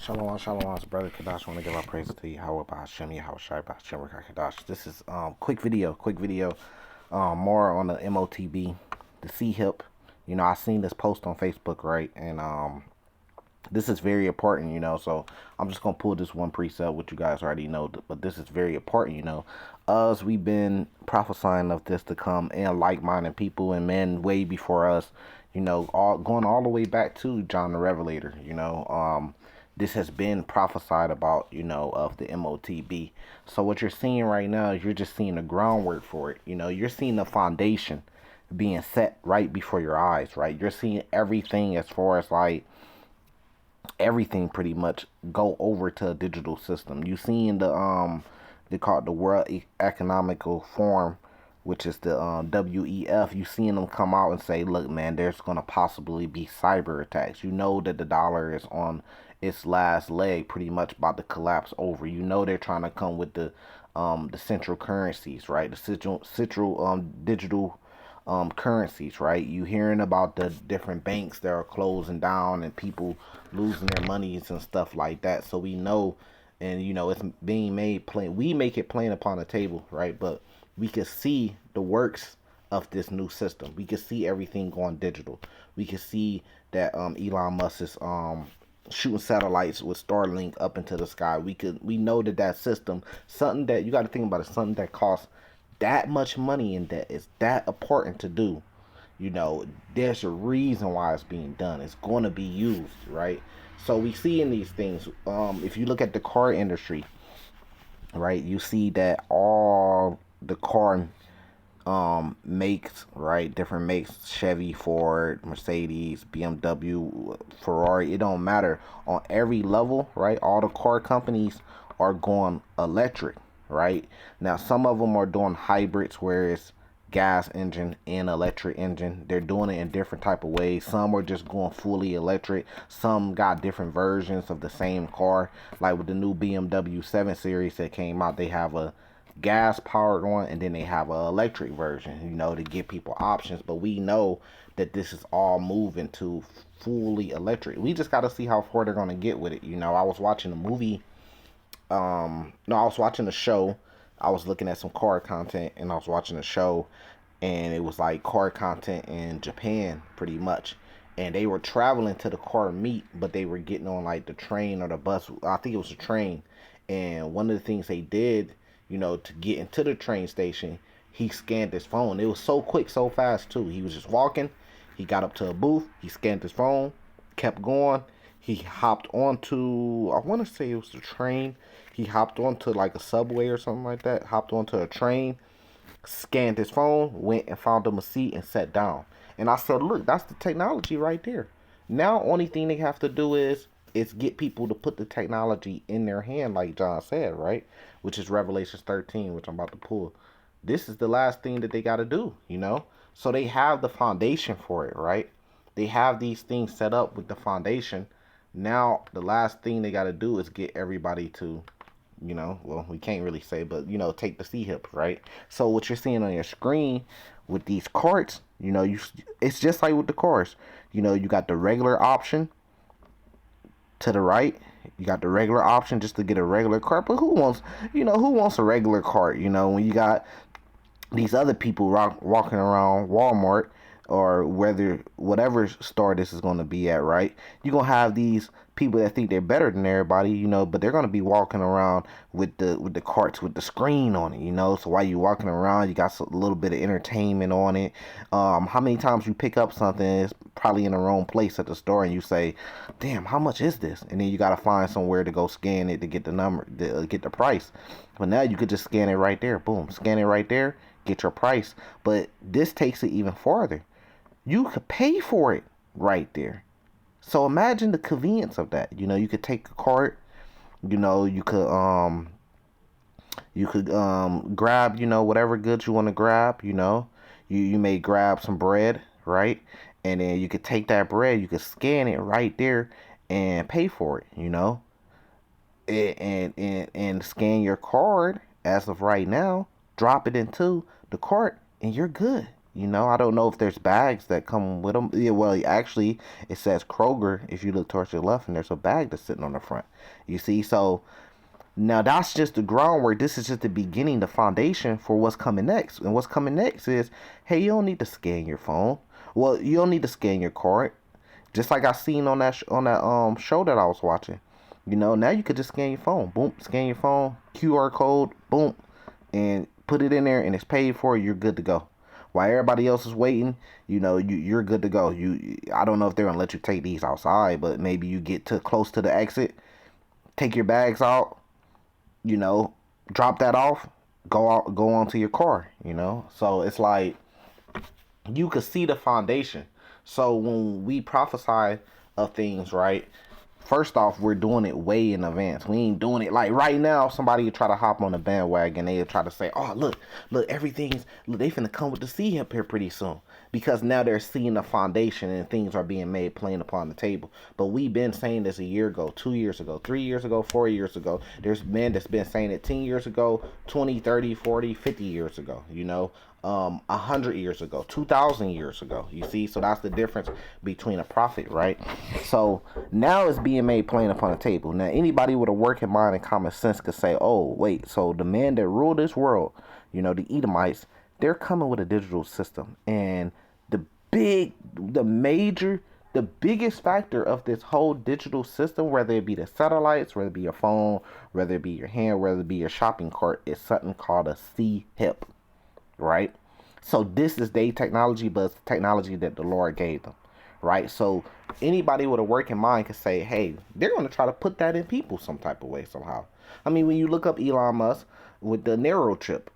Shalom, shalom, it's Brother Kadash. I want to give our praise to you. How about Hashem, how Shai, Hashem, Kadash. This is quick video, more on the MOTB, the C-HIP. You know, I seen this post on Facebook, right? And this is very important, you know. So I'm just gonna pull this one precept, which you guys already know, but this is very important, you know. Us, we've been prophesying of this to come, and like-minded people and men way before us, you know, going all the way back to John the Revelator, you know. This has been prophesied about, you know, of the MOTB. So what you're seeing right now is you're just seeing the groundwork for it. You know, you're seeing the foundation being set right before your eyes, right? You're seeing everything as far as like everything pretty much go over to a digital system. You seeing the they call it the World Economical Forum, which is the WEF. You seeing them come out and say, look, man, there's going to possibly be cyber attacks. You know that the dollar is on its last leg, pretty much about to collapse over. You know they're trying to come with the central currencies, right? The central digital currencies, right? You hearing about the different banks that are closing down and people losing their monies and stuff like that. So we know, and you know, it's being made plain. We make it plain upon the table, right? But we can see the works of this new system. We can see everything going digital. We can see that Elon Musk is shooting satellites with Starlink up into the sky. We know that that system, something that you got to think about, is something that costs that much money and that is that important to do. You know, there's a reason why it's being done. It's going to be used, right? So we see in these things, if you look at the car industry, right, you see that all the car makes, right, different makes, Chevy, Ford, Mercedes, BMW, Ferrari, it don't matter, on every level, right, all the car companies are going electric, right? Now some of them are doing hybrids where it's gas engine and electric engine. They're doing it in different type of ways. Some are just going fully electric. Some got different versions of the same car, like with the new BMW 7 Series that came out. They have a gas powered one, and then they have a electric version, you know, to give people options. But we know that this is all moving to fully electric. We just got to see how far they're going to get with it. You know, I was watching a movie, no, I was watching a show. I was looking at some car content, and I was watching a show, and it was like car content in Japan pretty much. And they were traveling to the car meet, but they were getting on like the train or the bus. I think it was a train. And one of the things they did, you know, to get into the train station, he scanned his phone. It was so quick, so fast too. He was just walking. He got up to a booth. He scanned his phone, kept going. He hopped onto, I want to say it was the train. He hopped onto like a subway or something like that. Hopped onto a train, scanned his phone, went and found him a seat and sat down. And I said, look, that's the technology right there. Now, only thing they have to do is get people to put the technology in their hand, like John said, right? Which is Revelations 13, which I'm about to pull. This is the last thing that they got to do, you know? So they have the foundation for it, right? They have these things set up with the foundation. Now, the last thing they got to do is get everybody to, you know, well, we can't really say, but, you know, take the C-HIP, right? So what you're seeing on your screen with these carts, you know, it's just like with the cars. You know, you got the regular option to the right. You got the regular option just to get a regular cart. But who wants, you know, who wants a regular cart? You know, when you got these other people walking around Walmart or whatever store this is going to be at, right? You're going to have these people that think they're better than everybody, you know, but they're going to be walking around with the carts with the screen on it, you know. So while you're walking around, you got a little bit of entertainment on it. How many times you pick up something, it's probably in the wrong place at the store, and you say, damn, how much is this? And then you got to find somewhere to go scan it to get the number, to get the price. But now you could just scan it right there. Boom, scan it right there, get your price. But this takes it even farther. You could pay for it right there. So imagine the convenience of that. You know, you could take a cart, you know, you could grab, you know, whatever goods you want to grab, you know. You may grab some bread, right? And then you could take that bread, you could scan it right there and pay for it, you know. And scan your card as of right now, drop it into the cart and you're good. You know, I don't know if there's bags that come with them. Yeah, well, actually, it says Kroger if you look towards your left, and there's a bag that's sitting on the front. You see, so now that's just the groundwork. This is just the beginning, the foundation for what's coming next. And what's coming next is, hey, you don't need to scan your phone. Well, you don't need to scan your card. Just like I seen on that show that I was watching. You know, now you could just scan your phone. Boom, scan your phone, QR code, boom, and put it in there, and it's paid for. You're good to go. While everybody else is waiting, you know, you're good to go. I don't know if they're gonna let you take these outside, but maybe you get to close to the exit, take your bags out, you know, drop that off, go on to your car, you know. So it's like you could see the foundation. So when we prophesy of things, right? First off, we're doing it way in advance. We ain't doing it like right now. Somebody try to hop on the bandwagon. They try to say, "Oh, look, everything's look. They finna come with the C up here pretty soon," because now they're seeing the foundation and things are being made plain upon the table. But we've been saying this a year ago, 2 years ago, 3 years ago, 4 years ago. There's men that's been saying it 10 years ago, 20, 30, 40, 50 years ago. You know, 100 years ago, 2,000 years ago. You see, so that's the difference between a prophet, right? So now it's being made plain upon the table. Now anybody with a working mind and common sense could say, "Oh, wait, so the men that rule this world, you know, the Edomites, they're coming with a digital system, and the the biggest factor of this whole digital system, whether it be the satellites, whether it be your phone, whether it be your hand, whether it be your shopping cart, is something called a C-hip." Right? So this is their technology, but it's technology that the Lord gave them, right? So anybody with a working mind can say, hey, they're going to try to put that in people some type of way somehow. I mean, when you look up Elon Musk with the narrow chip,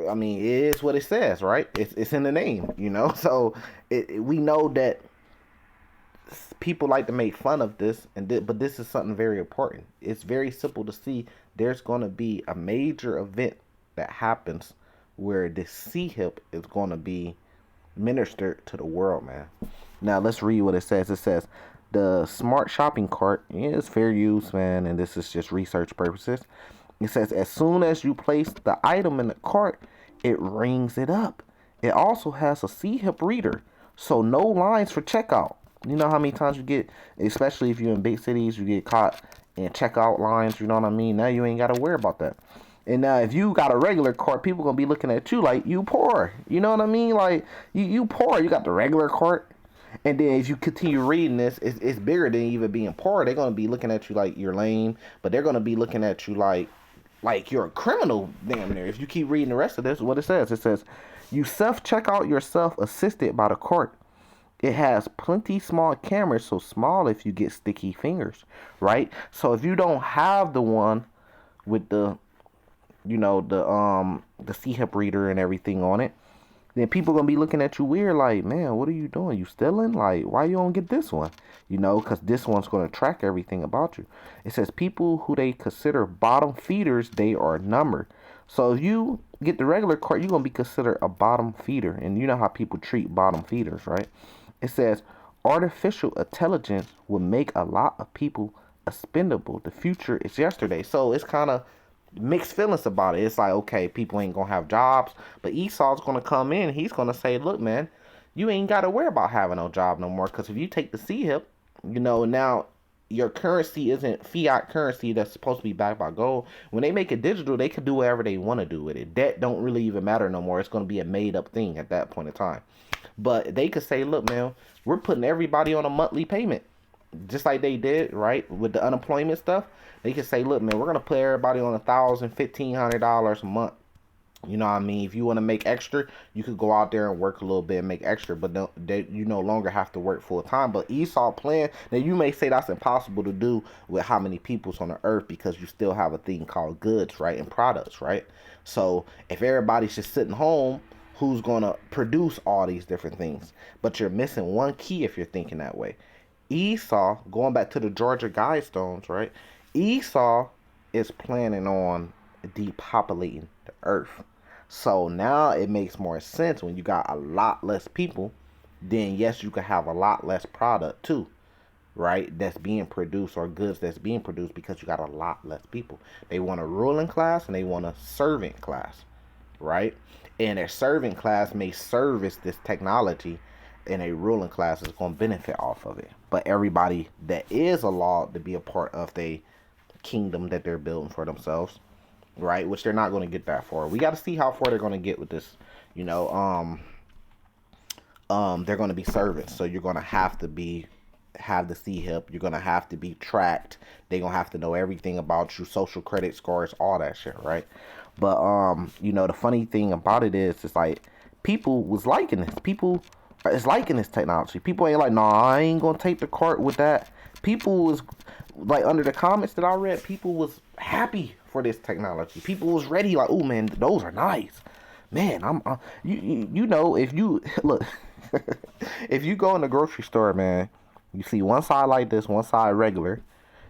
I mean, it is what it says, right? It's in the name, you know. So we know that people like to make fun of this, but this is something very important. It's very simple to see. There's going to be a major event that happens where the C-hip is going to be ministered to the world, man. Now let's read what it says. It says the smart shopping cart is fair use, man, and this is just research purposes. It says as soon as you place the item in the cart, it rings it up. It also has a C-hip reader, so no lines for checkout. You know how many times you get, especially if you're in big cities, you get caught in checkout lines. You know what I mean? Now you ain't got to worry about that. And now, if you got a regular cart, people gonna be looking at you like you poor. You know what I mean? Like you poor. You got the regular cart, and then if you continue reading this, it's bigger than even being poor. They're gonna be looking at you like you're lame, but they're gonna be looking at you like you're a criminal, damn near. If you keep reading the rest of this, what it says, you self check out yourself assisted by the cart. It has plenty small cameras, so small if you get sticky fingers, right? So if you don't have the one with the the C-hip reader and everything on it, then people gonna be looking at you weird like, man, what are you doing? You stealing? Like, why you don't get this one? You know, because this one's gonna track everything about you. It says people who they consider bottom feeders, they are numbered. So if you get the regular cart, you're gonna be considered a bottom feeder, and you know how people treat bottom feeders, right? It says artificial intelligence will make a lot of people expendable. The future is yesterday. So it's kind of mixed feelings about it. It's like, okay, people ain't gonna have jobs, but Esau's gonna come in. He's gonna say, look, man, you ain't gotta worry about having no job no more. Because if you take the C-hip, you know, now your currency isn't fiat currency that's supposed to be backed by gold. When they make it digital, they can do whatever they want to do with it. Debt don't really even matter no more. It's gonna be a made up thing at that point in time. But they could say, look, man, we're putting everybody on a monthly payment, just like they did, right, with the unemployment stuff. They could say, look, man, we're gonna put everybody on $1,000, $1,500 a month. You know what I mean? If you want to make extra, you could go out there and work a little bit and make extra, but you no longer have to work full time. But Esau plan, now you may say that's impossible to do with how many people's on the earth, because you still have a thing called goods, right, and products, right? So if everybody's just sitting home, who's gonna produce all these different things? But you're missing one key if you're thinking that way. Esau, going back to the Georgia Guidestones, right? Esau is planning on depopulating the earth. So now it makes more sense when you got a lot less people, then yes, you can have a lot less product too, right? That's being produced, or goods that's being produced, because you got a lot less people. They want a ruling class and they want a servant class. right? And a servant class may service this technology, and a ruling class is going to benefit off of it. But everybody that is allowed to be a part of the kingdom that they're building for themselves, right? Which they're not going to get that far. We got to see how far they're going to get with this. You know, they're going to be servants, so you're going to have to have the C-HIP. You're going to have to be tracked. They're going to have to know everything about you, social credit scores, all that shit, right? But you know, the funny thing about it is, it's like people was liking this. People is liking this technology. People ain't like, nah, I ain't gonna take the cart with that. People was like, under the comments that I read, people was happy for this technology. People was ready, like, oh man, those are nice. Man, I'm you know, if you look, if you go in the grocery store, man, you see one side like this, one side regular,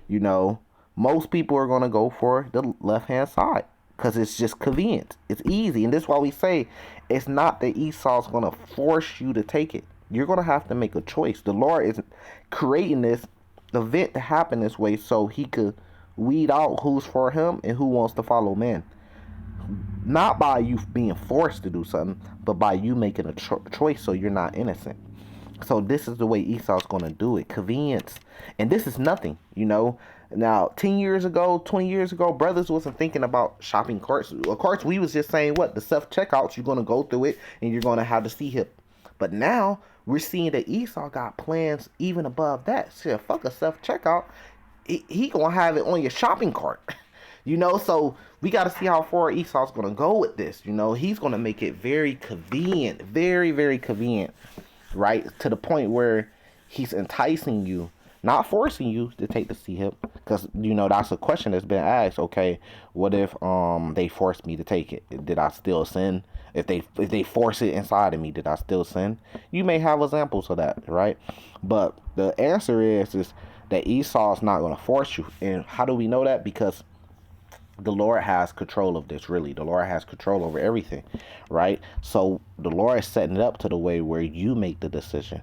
you know, most people are going to go for the left hand side because it's just convenient. It's easy. And this is why we say it's not that Esau's going to force you to take it. You're going to have to make a choice. The Lord is creating this event to happen this way so he could weed out who's for him and who wants to follow man. Not by you being forced to do something, but by you making a choice so you're not innocent. So this is the way Esau's going to do it. Convenience. And this is nothing, you know. Now, 10 years ago, 20 years ago, brothers wasn't thinking about shopping carts. Of course, we was just saying, what? The self-checkouts, you're going to go through it, and you're going to have the C-HIP. But now, we're seeing that Esau got plans even above that. Shit, fuck a self-checkout. He going to have it on your shopping cart. You know, so we got to see how far Esau's going to go with this. You know, he's going to make it very convenient, very, very convenient, right? To the point where he's enticing you, not forcing you to take the C-HIP. Because, you know, that's a question that's been asked. Okay, what if they forced me to take it? Did I still sin? If they force it inside of me, did I still sin? You may have examples of that, right? But the answer is that Esau's not going to force you. And how do we know that? Because the Lord has control of this, really. The Lord has control over everything, right? So the Lord is setting it up to the way where you make the decision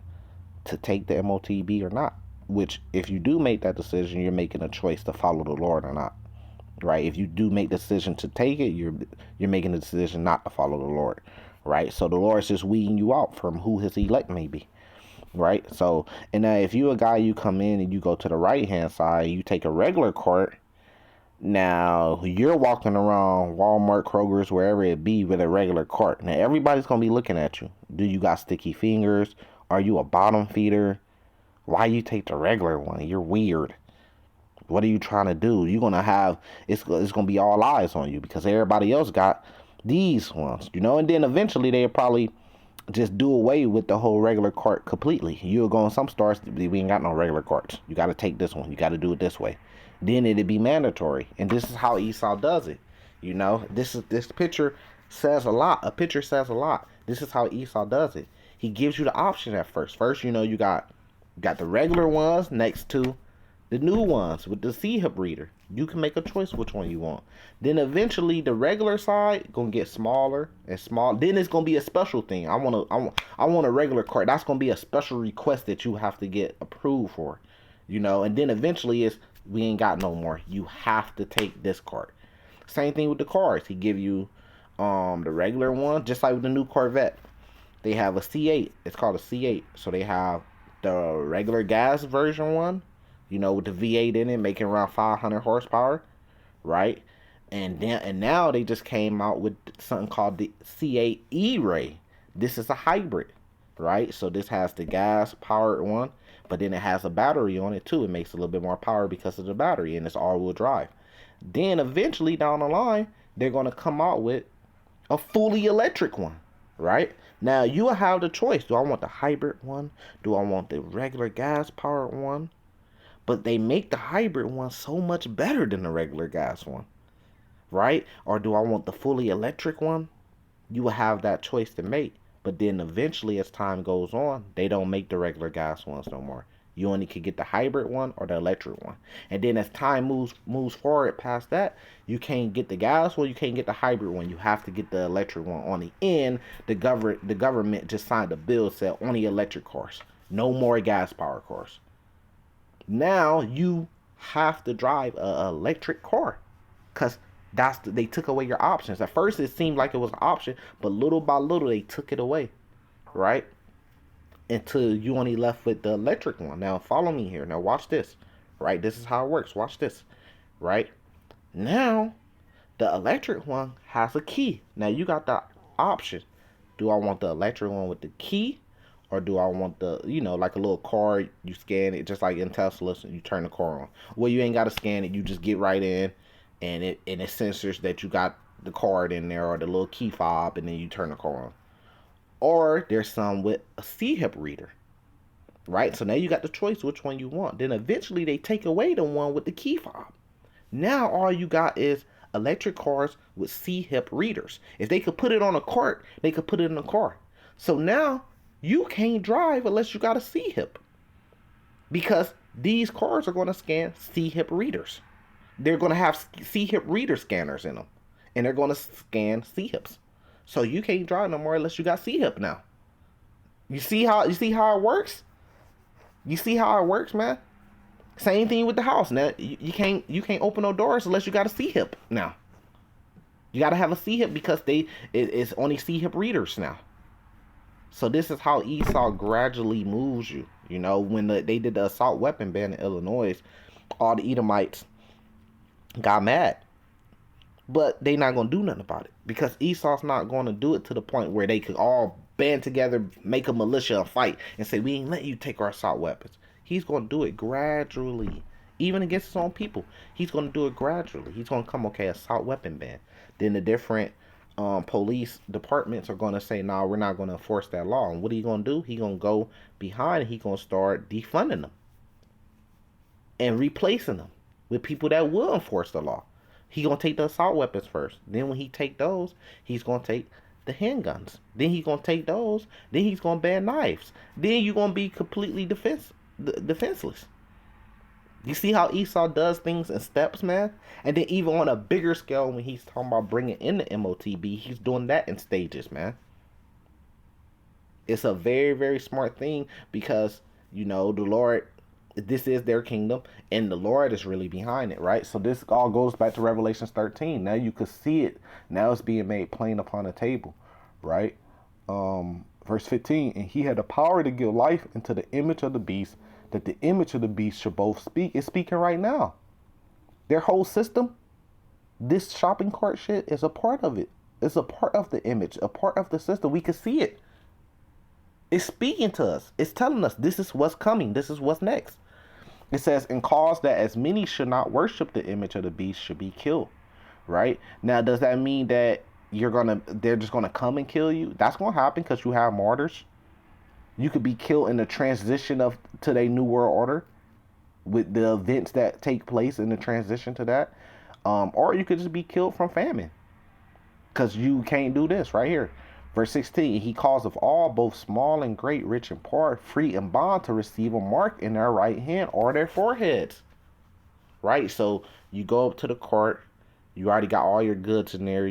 to take the MOTB or not. Which, if you do make that decision, you're making a choice to follow the Lord or not, right? If you do make the decision to take it, you're making the decision not to follow the Lord, right? So the Lord's just weeding you out from who his elect may be, right? So, and if you a guy, you come in and you go to the right-hand side, you take a regular cart. Now, you're walking around Walmart, Kroger's, wherever it be, with a regular cart. Now, everybody's going to be looking at you. Do you got sticky fingers? Are you a bottom feeder? Why you take the regular one? You're weird. What are you trying to do? You're going to have, it's going to be all eyes on you because everybody else got these ones, you know? And then eventually they'll probably just do away with the whole regular cart completely. You'll go in some stores, we ain't got no regular carts. You got to take this one. You got to do it this way. Then it'd be mandatory. And this is how Esau does it. You know, this picture says a lot. A picture says a lot. This is how Esau does it. He gives you the option at first. First, you know, you got the regular ones next to the new ones with the C-HIP reader. You can make a choice which one you want. Then eventually the regular side gonna get smaller and smaller. Then it's gonna be a special thing. I want a regular cart. That's gonna be a special request that you have to get approved for. You know, and then eventually we ain't got no more. You have to take this cart. Same thing with the cars. He give you the regular one, just like with the new Corvette. They have a C8. It's called a C8. So they have the regular gas version one, you know, with the V8 in it, making around 500 horsepower, right? And now they just came out with something called the C8 E-Ray. This is a hybrid, right? So this has the gas powered one, but then it has a battery on it too. It makes a little bit more power because of the battery, and it's all-wheel drive. Then eventually down the line, they're going to come out with a fully electric one, right? Now you will have the choice. Do I want the hybrid one? Do I want the regular gas powered one? But they make the hybrid one so much better than the regular gas one, right? Or do I want the fully electric one? You will have that choice to make. But then eventually, as time goes on, they don't make the regular gas ones no more. You only can get the hybrid one or the electric one. And then as time moves forward past that, you can't get the gas one, you can't get the hybrid one. You have to get the electric one. On the end, the government just signed a bill that said only electric cars. No more gas power cars. Now you have to drive an electric car. Because They took away your options. At first, it seemed like it was an option, but little by little, they took it away, right? Until you only left with the electric one. Now, follow me here. Now, watch this, right? This is how it works. Watch this, right? Now, the electric one has a key. Now, you got the option. Do I want the electric one with the key? Or do I want the, like a little card, you scan it just like in Tesla, and you turn the car on. Well, you ain't got to scan it. You just get right in, and it censors that you got the card in there or the little key fob, and then you turn the car on. Or there's some with a C-hip reader, right? So now you got the choice which one you want. Then eventually they take away the one with the key fob. Now all you got is electric cars with C-hip readers. If they could put it on a cart, they could put it in a car. So now you can't drive unless you got a C-hip, because these cars are going to scan C-hip readers. They're going to have C-hip reader scanners in them, and they're going to scan C-hips. So you can't drive no more unless you got C-hip now. You see how it works? You see how it works, man? Same thing with the house. Now you can't open no doors unless you got a C-hip now. You got to have a C-hip because it's only C-hip readers now. So this is how Esau gradually moves you. When they did the assault weapon ban in Illinois, all the Edomites got mad. But they not going to do nothing about it, because Esau's not going to do it to the point where they could all band together, make a militia, and fight, and say, we ain't letting you take our assault weapons. He's going to do it gradually. Even against his own people. He's going to do it gradually. He's going to come, okay, assault weapon ban. Then the different police departments are going to say, no, we're not going to enforce that law. And what are you going to do? He's going to go behind and he's going to start defunding them and replacing them with people that will enforce the law. He's going to take the assault weapons first. Then when he take those, he's going to take the handguns. Then he's going to take those. Then he's going to ban knives. Then you're going to be completely defenseless. You see how Esau does things in steps, man? And then even on a bigger scale, when he's talking about bringing in the MOTB, he's doing that in stages, man. It's a very, very smart thing, because, the Lord, this is their kingdom, and the Lord is really behind it, right? So this all goes back to Revelation 13. Now you could see it. Now it's being made plain upon the table, right? Verse 15, and he had the power to give life into the image of the beast, that the image of the beast should both speak. It's speaking right now. Their whole system, this shopping cart shit, is a part of it. It's a part of the image, a part of the system. We can see it. It's speaking to us. It's telling us this is what's coming. This is what's next. It says, and cause that as many should not worship the image of the beast should be killed. Right? Now, does that mean that they're just gonna come and kill you? That's gonna happen because you have martyrs. You could be killed in the transition to their new world order, with the events that take place in the transition to that. Or you could just be killed from famine, because you can't do this right here. Verse 16, he calls of all, both small and great, rich and poor, free and bond, to receive a mark in their right hand or their foreheads. Right? So you go up to the cart, you already got all your goods in there,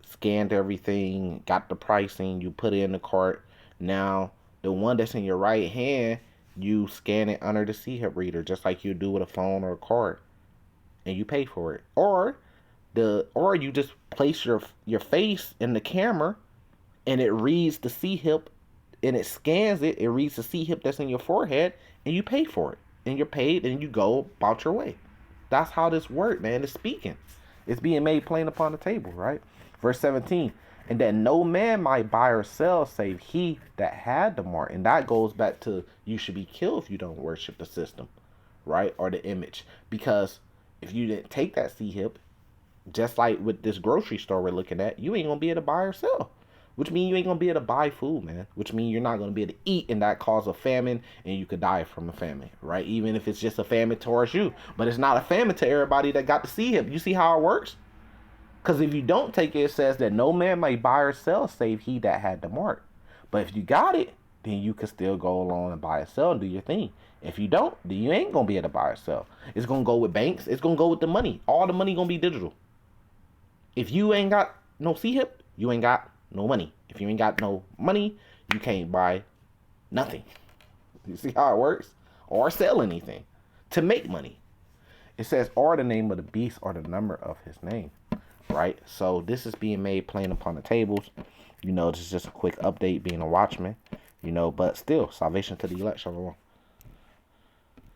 scanned everything, got the pricing, you put it in the cart. Now, the one that's in your right hand, you scan it under the C-hip reader, just like you do with a phone or a card, and you pay for it. Or you just place your face in the camera, and it reads the C-hip, and it scans it. It reads the C-hip that's in your forehead, and you pay for it. And you're paid, and you go about your way. That's how this works, man. It's speaking. It's being made plain upon the table, right? Verse 17, and that no man might buy or sell save he that had the mark. And that goes back to, you should be killed if you don't worship the system, right? Or the image. Because if you didn't take that C-hip, just like with this grocery store we're looking at, you ain't going to be able to buy or sell. Which means you ain't going to be able to buy food, man. Which means you're not going to be able to eat, and that cause a famine, and you could die from a famine, right? Even if it's just a famine towards you. But it's not a famine to everybody that got to see him. You see how it works? Because if you don't take it, it says that no man may buy or sell save he that had the mark. But if you got it, then you can still go along and buy or sell and do your thing. If you don't, then you ain't going to be able to buy or sell. It's going to go with banks. It's going to go with the money. All the money going to be digital. If you ain't got no C-hip, you ain't got no money. If you ain't got no money, you can't buy nothing. You see how it works? Or sell anything to make money. It says, or the name of the beast or the number of his name. right? So this is being made plain upon the tables. You know, this is just a quick update being a watchman, you know, but still, salvation to the elect, shalom.